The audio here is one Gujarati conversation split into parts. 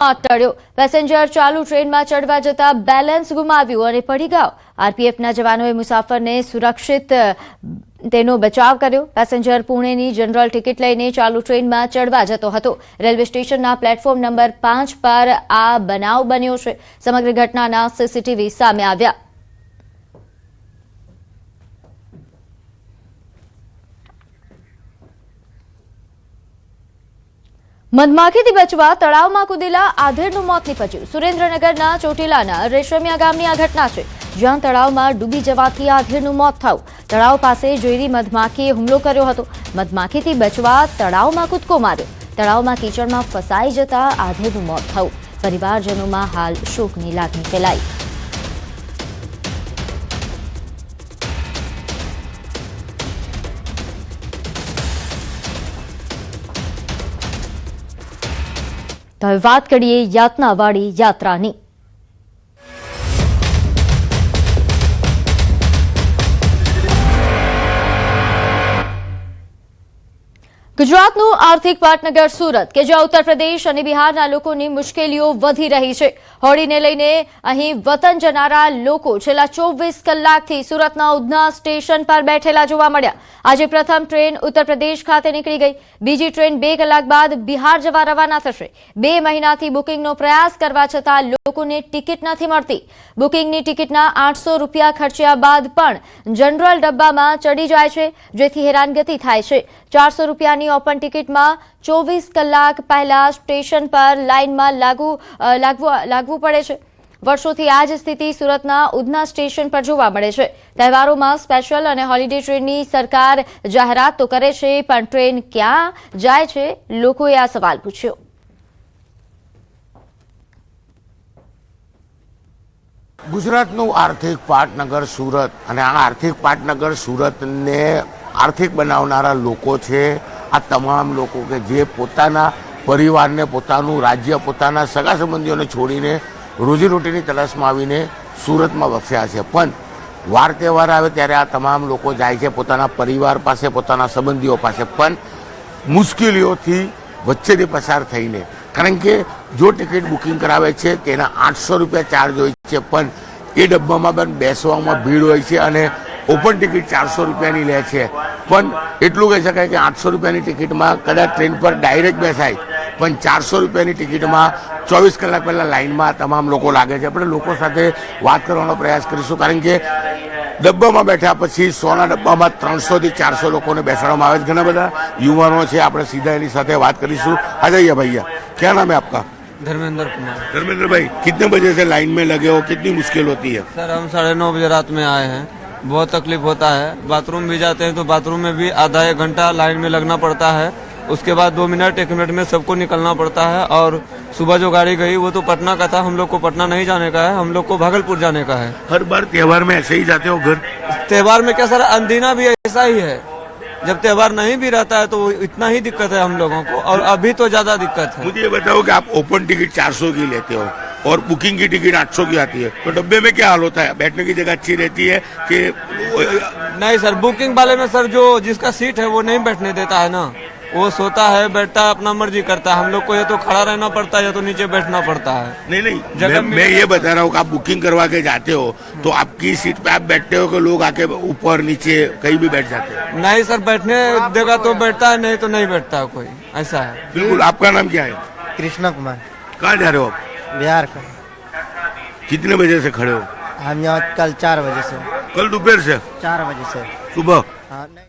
ટળ્યો। પેસેન્જર ચાલુ ટ્રેનમાં ચડવા જતા બેલેન્સ ગુમાવ્યું અને પડી ગયો। આરપીએફના જવાનોએ મુસાફરને સુરક્ષિત તેનો બચાવ કર્યો। પેસેન્જર પુણેની જનરલ ટિકિટ લઈને ચાલુ ટ્રેનમાં ચડવા જતો હતો। રેલવે સ્ટેશનના પ્લેટફોર્મ નંબર 5 પર આ બનાવ બન્યો છે। સમગ્ર ઘટનાના સીસીટીવી સામે આવ્યા। મધમાખીથી બચવા તળાવમાં કૂદેલા આધેડનું મોત નીપજ્યું। સુરેન્દ્રનગરના ચોટીલાના રેશમિયા ગામની આ ઘટના છે, જ્યાં તળાવમાં ડૂબી જવાથી આધેડનું મોત થયું। તળાવ પાસે ઝેરી મધમાખીએ હુમલો કર્યો હતો। મધમાખીથી બચવા તળાવમાં કૂદકો માર્યો। તળાવમાં કીચડમાં ફસાઈ જતા આધેડનું મોત થયું। પરિવારજનોમાં હાલ શોકની લાગણી ફેલાઈ। તો હવે વાત કરીએ યાતનાવાળી યાત્રાની। ગુજરાતનું આર્થિક પાટનગર સુરત કે જ્યાં ઉત્તર પ્રદેશ અને બિહારના લોકોની મુશ્કેલીઓ વધી રહી છે। હોળીને લઈને અહીં વતન જનારા લોકો છેલ્લા 24 કલાકથી સુરતના ઉધના સ્ટેશન પર બેઠેલા જોવા મળ્યા। આજે પ્રથમ ટ્રેન ઉત્તર પ્રદેશ ખાતે નીકળી ગઈ। બીજી ટ્રેન 2 કલાક બાદ બિહાર જવા રવાના થશે। 2 મહિનાથી બુકિંગનો પ્રયાસ કરવા છતાં લોકોને ટિકિટ નથી મળતી। બુકિંગની ટિકિટના 800 રૂપિયા ખર્ચ્યા બાદ પણ જનરલ ડબ્બામાં ચડી જાય છે, જેથી હેરાનગતિ થાય છે। 400 રૂપિયાની ઓપન ટિકિટમાં 24 કલાક પહેલા સ્ટેશન પર લાઇનમાં લાગવું પડે છે। વર્ષોથી આ જ સ્થિતિ સુરતના ઉધના સ્ટેશન પર જોવા મળે છે। તહેવારોમાં સ્પેશિયલ અને હોલિડે ટ્રેનની સરકાર જાહેરાત તો કરે છે, પણ ટ્રેન ક્યાં જાય છે, લોકોએ આ સવાલ પૂછ્યો। ગુજરાતનું આર્થિક પાટનગર સુરત અને આ આર્થિક પાટનગર સુરતને આર્થિક બનાવનારા લોકો છે। આ તમામ લોકો કે જે પોતાના પરિવારને, પોતાનું રાજ્ય, પોતાના સગા સંબંધીઓને છોડીને રોજીરોટીની તલાશમાં આવીને સુરતમાં વસ્યા છે, પણ વાર તહેવાર આવે ત્યારે આ તમામ લોકો જાય છે પોતાના પરિવાર પાસે, પોતાના સંબંધીઓ પાસે, પણ મુશ્કેલીઓથી વચ્ચેથી પસાર થઈને। કારણ કે જો ટિકિટ બુકિંગ કરાવે છે તેના 800 રૂપિયા ચાર્જ હોય છે, પણ એ ડબ્બામાં પણ બેસવામાં ભીડ હોય છે અને ઓપન ટિકિટ 400 રૂપિયાની લે છે। પણ એટલું કહી શકાય કે 800 રૂપિયાની ટિકિટમાં કદાચ ટ્રેન પર ડાયરેક્ટ બેસાય, પણ 400 રૂપિયાની ટિકિટમાં 24 કલાક પહેલા લાઇનમાં તમામ લોકો લાગે છે। આપણે લોકો સાથે વાત કરવાનો પ્રયાસ કરીશું, કારણ કે ડબ્બામાં બેઠા પછી 100ના ડબ્બામાં 300 થી 400 લોકોને બેસાડવામાં આવે છે। ઘણા બધા યુવાનો છે, આપણે સીધા એની સાથે વાત કરીશું। आ जाइए भैया, क्या नाम है आपका? धर्मेंद्र कुमार। धर्मेंद्र भाई, कितने बजे से लाइन में लगे हो, कितनी मुश्किल होती है? सर हम 9:30 बजे रात में आए हैं, बहुत तकलीफ होता है। बाथरूम भी जाते हैं तो बाथरूम में भी आधा 1 घंटा लाइन में लगना पड़ता है। उसके बाद 2 मिनट 1 मिनट में सबको निकलना पड़ता है। और सुबह जो गाड़ी गई वो तो पटना का था, हम लोग को पटना नहीं जाने का है, हम लोग को भागलपुर जाने का है। हर बार त्योहार में ऐसे ही जाते हो घर? त्योहार में क्या सर, अंदीना भी ऐसा ही है। जब त्योहार नहीं भी रहता है तो इतना ही दिक्कत है हम लोगों को, और अभी तो ज्यादा दिक्कत है। मुझे ये बताओ कि आप ओपन टिकट 400 की लेते हो और बुकिंग की टिकट 800 की आती है, तो डब्बे में क्या हाल होता है? बैठने की जगह अच्छी रहती है कि? नहीं सर, बुकिंग वाले में सर जो जिसका सीट है वो नहीं बैठने देता है ना, वो सोता है, बैठता है, अपना मर्जी करता है। हम लोग को या तो खड़ा रहना पड़ता है या तो नीचे बैठना पड़ता है। नहीं, मैं ये बता रहा हूँ कि आप बुकिंग करवा के जाते हो तो आपकी सीट पे आप बैठते हो कि लोग आके ऊपर नीचे कहीं भी बैठ जाते हैं? नहीं सर, बैठने देगा तो बैठता है, नहीं तो नहीं बैठता कोई, ऐसा है। बिल्कुल। आपका नाम क्या है? कृष्णा कुमार। कहाँ जा रहे हो आप? बिहार का। कितने बजे से खड़े हो? हम यहाँ कल 4 बजे से। कल दोपहर से? 4 बजे से सुबह। हाँ नहीं।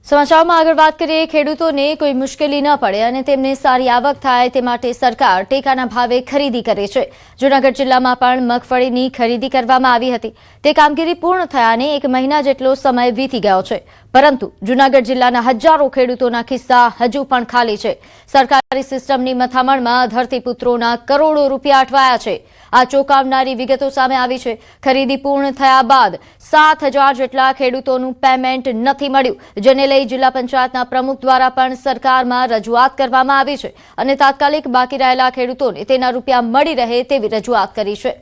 સમાચારમાં આગળ વાત કરીએ। ખેડૂતોને કોઈ મુશ્કેલી ન પડે અને તેમને સારી આવક થાય તે માટે સરકાર ટેકાના ભાવે ખરીદી કરે છે। જૂનાગઢ જિલ્લામાં પણ મગફળીની ખરીદી કરવામાં આવી હતી। તે કામગીરી પૂર્ણ થયાને 1 મહિના જેટલો સમય વીતી ગયો છે, પરંતુ જૂનાગઢ જિલ્લાના હજારો ખેડૂતોના ખિસ્સા હજુ પણ ખાલી છે। સરકારી સિસ્ટમની મથામણમાં ધરતીપુત્રોના કરોડો રૂપિયા અટવાયા છે। આ ચોંકાવનારી વિગતો સામે આવી છે। ખરીદી પૂર્ણ થયા બાદ 7000 જેટલા ખેડૂતોનું પેમેન્ટ નથી મળ્યું, જેને લઈ જિલ્લા પંચાયતના પ્રમુખ દ્વારા પણ સરકારમાં રજૂઆત કરવામાં આવી છે અને તાત્કાલિક બાકી રહેલા ખેડૂતોને તેના રૂપિયા મળી રહે તેવી રજૂઆત કરી છે।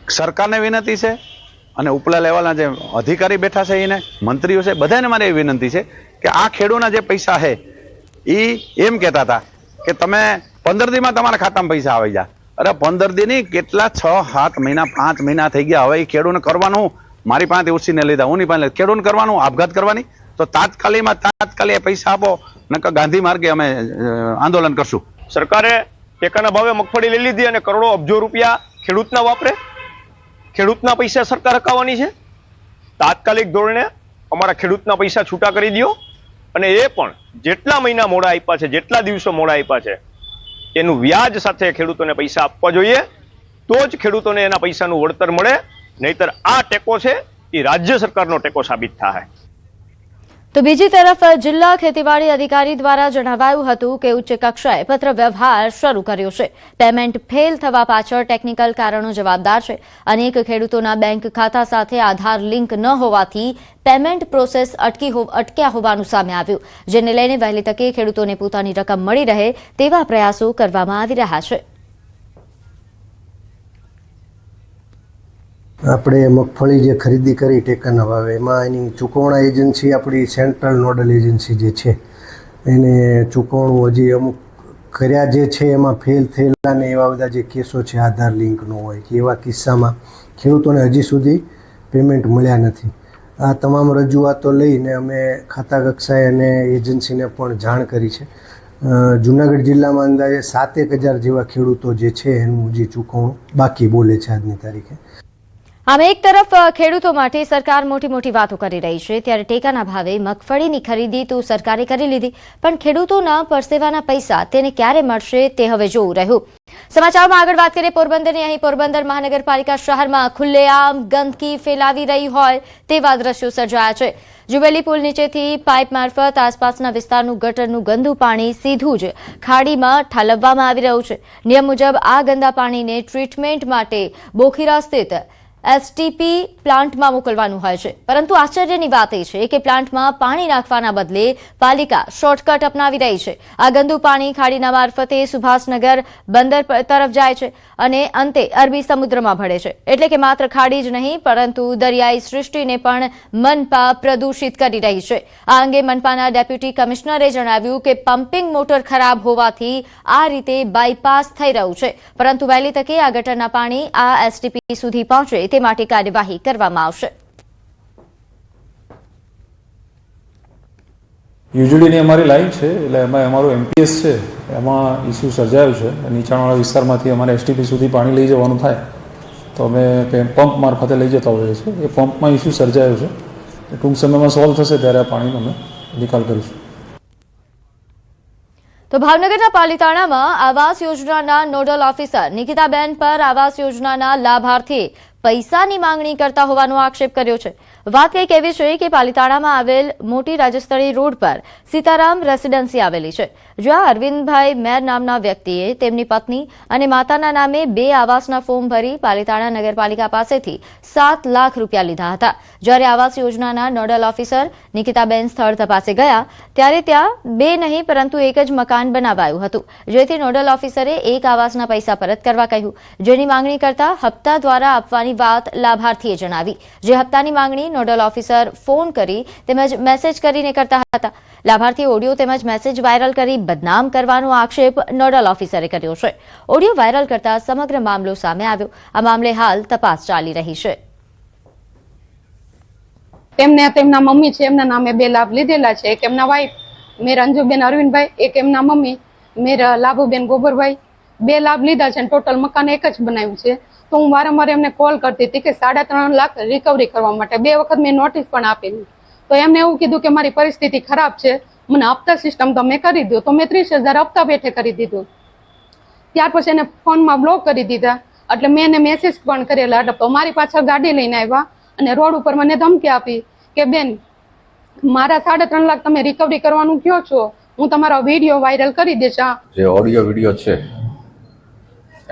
સરકારને વિનંતી છે અને ઉપલા લેવલના જે અધિકારી બેઠા છે એને, મંત્રીઓ છે, બધાને મારી એવી વિનંતી છે કે આ ખેડૂતના જે પૈસા છે એ એમ કહેતા હતા કે તમે 15 દીમાં તમારા ખાતામાં પૈસા આવી જાય. અરે 15 દી નહીં, કેટલા 6-7 મહિના 5 મહિના થઈ ગયા. હવે એ ખેડૂતને કરવાનું, મારી પાસે ઉછીને લીધા, હું ની પાસે ખેડૂતને કરવાનું, આપઘાત કરવાની, તો તાત્કાલિક પૈસા આપો, નકર ગાંધી માર્ગે અમે આંદોલન કરશું. સરકારે ટેકાના ભાવે મગફળી લઈ લીધી અને કરોડો અબજો રૂપિયા ખેડૂતના વાપરે, ખેડૂતના પૈસા સરકાર હકાવવાની છે. તાત્કાલિક ધોરણે અમારા ખેડૂતના પૈસા છૂટા કરી દો, અને એ પણ જેટલા મહિના મોડા આપ્યા છે, જેટલા દિવસો મોડા આપ્યા છે, એનું વ્યાજ સાથે ખેડૂતોને પૈસા આપવા જોઈએ. તો જ ખેડૂતોને એના પૈસાનું વળતર મળે, નહીતર આ ટેકો છે એ રાજ્ય સરકારનો ટેકો સાબિત થાય. તો બીજી તરફ જિલ્લા ખેતીવાડી અધિકારી દ્વારા જણાવાયું હતું કે ઉચ્ચ કક્ષાએ પત્ર વ્યવહાર શરૂ કર્યો છે. પેમેન્ટ ફેલ થવા પાછળ ટેકનિકલ કારણો જવાબદાર છે. અનેક ખેડૂતોના બેંક ખાતા સાથે આધાર લિંક ન હોવાથી પેમેન્ટ પ્રોસેસ અટક્યા હોવાનું સામે આવ્યું, જેને લઈને વહેલી તકે ખેડૂતોને પોતાની રકમ મળી રહે તેવા પ્રયાસો કરવામાં આવી રહ્યા છે. આપણે મગફળી જે ખરીદી કરી ટેકાના ભાવે, એમાં એની ચૂકવણા એજન્સી આપણી સેન્ટ્રલ નોડલ એજન્સી જે છે એને ચૂકવણું હજી અમુક કર્યા જે છે એમાં ફેલ થયેલા ને એવા બધા જે કેસો છે આધાર લિંક ન હોય કે એવા કિસ્સામાં ખેડૂતોને હજી સુધી પેમેન્ટ મળ્યા નથી. આ તમામ રજૂઆતો લઈને અમે ખાતા કક્ષાએ અને એજન્સીને પણ જાણ કરી છે. જૂનાગઢ જિલ્લામાં અંદાજે 7,000 જેવા ખેડૂતો જે છે એનું હજી ચૂકવણું બાકી બોલે છે આજની તારીખે. આમ એક તરફ ખેડૂતો માટે સરકાર મોટી વાતો કરી રહી છે, ત્યારે ટેકાના ભાવે મગફળીની ખરીદી તો સરકારે કરી લીધી, પણ ખેડૂતોના પરસેવાના પૈસા તેને ક્યારે મળશે તે હવે જોવું રહ્યું. સમાચારમાં આગળ વાત કરીએ પોરબંદરની. અહીં પોરબંદર મહાનગરપાલિકા શહેરમાં ખુલ્લેઆમ ગંદકી ફેલાવી રહી હોય તેવા દ્રશ્યો સર્જાયા છે. જુબેલી પુલ નીચેથી પાઇપ મારફત આસપાસના વિસ્તારનું ગટરનું ગંદુ પાણી સીધું જ ખાડીમાં ઠાલવવામાં આવી રહ્યું છે. નિયમ મુજબ આ ગંદા પાણીને ટ્રીટમેન્ટ માટે બોખીરા સ્થિત એસટીપી પ્લાન્ટમાં મોકલવાનું હોય છે, પરંતુ આશ્ચર્યની વાત એ છે કે પ્લાન્ટમાં પાણી નાખવાના બદલે પાલિકા શોર્ટકટ અપનાવી રહી છે. આ ગંદુ પાણી ખાડીના મારફતે સુભાષનગર બંદર તરફ જાય છે અને અંતે અરબી સમુદ્રમાં ભળે છે. એટલે કે માત્ર ખાડી જ નહીં પરંતુ દરિયાઈ સૃષ્ટિને પણ મનપા પ્રદૂષિત કરી રહી છે. આ અંગે મનપાના ડેપ્યુટી કમિશનરે જણાવ્યું કે પમ્પિંગ મોટર ખરાબ હોવાથી આ રીતે બાયપાસ થઈ રહ્યું છે, પરંતુ વહેલી તકે આ ગટરના પાણી આ એસટીપી સુધી પહોંચે તે માટે કાર્યવાહી કરવામાં આવશે. યુજ્યુઅલી અમારી લાઈન છે એટલે એમાં અમારું એમપીએસ છે, એમાં ઇસ્યુ સર્જાયું છે. નીચાણવાળા વિસ્તારમાંથી અમારે એસટીપી સુધી પાણી લઈ જવાનું થાય તો અમે પંપ મારફતે લઈ જતા હોઈએ છીએ. એ પંપમાં ઇસ્યુ સર્જાયું છે, ટૂંક સમયમાં સોલ્વ થશે ત્યારે આ પાણીનો અમે નિકાલ કરીશું. તો ભાવનગરના પાલિતાણામાં આવાસ યોજનાના નોડલ ઓફિસર નિકિતાબેન પર આવાસ યોજનાના લાભાર્થી પૈસાની માંગણી કરતા હોવાનો આક્ષેપ કર્યો છે. વાત કંઈક એવી છે કે પાલિતાણામાં આવેલ મોટી રાજસ્થળી રોડ પર સીતારામ રેસીડન્સી આવેલી છે, જ્યાં અરવિંદભાઈ મેર નામના વ્યક્તિએ તેમની પત્ની અને માતાના નામે 2 આવાસના ફોર્મ ભરી પાલિતાણા નગરપાલિકા પાસેથી 7 લાખ રૂપિયા લીધા હતા. જ્યારે આવાસ યોજનાના નોડલ ઓફિસર નિકિતાબેન સ્થળ તપાસે ગયા ત્યારે ત્યાં 2 નહીં પરંતુ 1 જ મકાન બનાવાયું હતું, જેથી નોડલ ઓફિસરે 1 આવાસના પૈસા પરત કરવા કહ્યું, જેની માંગણી કરતા હપ્તા દ્વારા આપવાની વાત લાભાર્થીએ જણાવી. જે હપ્તાની માંગણી નોડલ ઓફિસર ફોન કરી તેમજ મેસેજ કરીને કરતા હતા. લાભાર્થી ઓડિયો તેમજ મેસેજ વાયરલ કરી બદનામ કરવાનો આક્ષેપ નોડલ ઓફિસરે કર્યો છે. ઓડિયો વાયરલ કરતા સમગ્ર મામલો સામે આવ્યો. આ મામલે હાલ તપાસ ચાલી રહી છે. તેમના મમ્મી છે, એમના નામે 2 લાભ લીધેલા છે. એક એમના વાઈફ મેર અંજુબેન અરવિંદભાઈ, એક એમના મમ્મી મેર લાભુબેન ગોબરભાઈ. 2 લાભ લીધા છે અને ટોટલ મકાન એક જ બનાવ્યું છે. તો હું વારંવાર એમને કોલ કરતી હતી કે 3.5 લાખ રિકવરી કરવા માટે. 2 વખત મેં નોટિસ પણ આપેલી. તો એમને એવું કીધું કે મારી પરિસ્થિતિ ખરાબ છે, મને હપ્તા સિસ્ટમ તમે કરી દો. તો મેં 30,000 હપ્તા પેઠે કરી દીધું. ત્યાર પછી એને ફોનમાં બ્લોક કરી દીધા. એટલે મેં એને મેસેજ પણ કરેલા. તો મારી પાછળ ગાડી લઈને આવ્યા અને રોડ ઉપર મને ધમકી આપી કે બેન મારા 3.5 લાખ તમે રિકવરી કરવાનું કહો છો, હું તમારો વિડીયો વાયરલ કરી દઈશ. જે ઓડિયો વિડીયો છે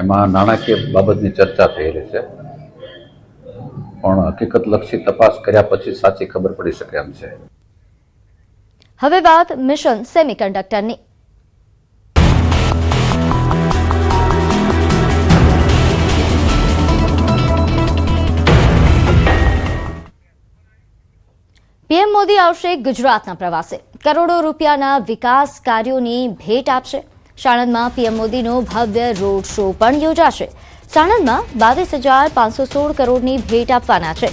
એમાં નાણાકીય બાબતની ચર્ચા થયેલી છે, પણ હકીકતલક્ષી તપાસ કર્યા પછી સાચી ખબર પડી શકે એમ છે. હવે વાત મિશન સેમિકન્ડક્ટરની. પીએમ મોદી આવશે ગુજરાતના પ્રવાસે, કરોડો રૂપિયાના વિકાસ કાર્યોની ભેટ આપશે. સાણંદમાં પીએમ મોદીનો ભવ્ય રોડ શો પણ યોજાશે. સાણંદમાં 22,516 કરોડની ભેટ આપવાના છે,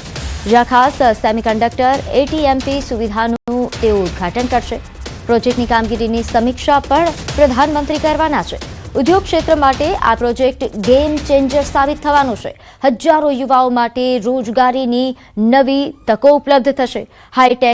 જ્યાં ખાસ સેમિકન્ડક્ટર એટીએમપી સુવિધાનું તેઓ ઉદ્ઘાટન કરશે. પ્રોજેક્ટની કામગીરીની સમીક્ષા પણ પ્રધાનમંત્રી કરવાના છે. ઉદ્યોગ ક્ષેત્ર માટે આ પ્રોજેક્ટ ગેમ ચેન્જર સાબિત થવાનું છે. હજારો યુવાઓ માટે રોજગારીની નવી તકો ઉપલબ્ધ થશે. હાઈટેક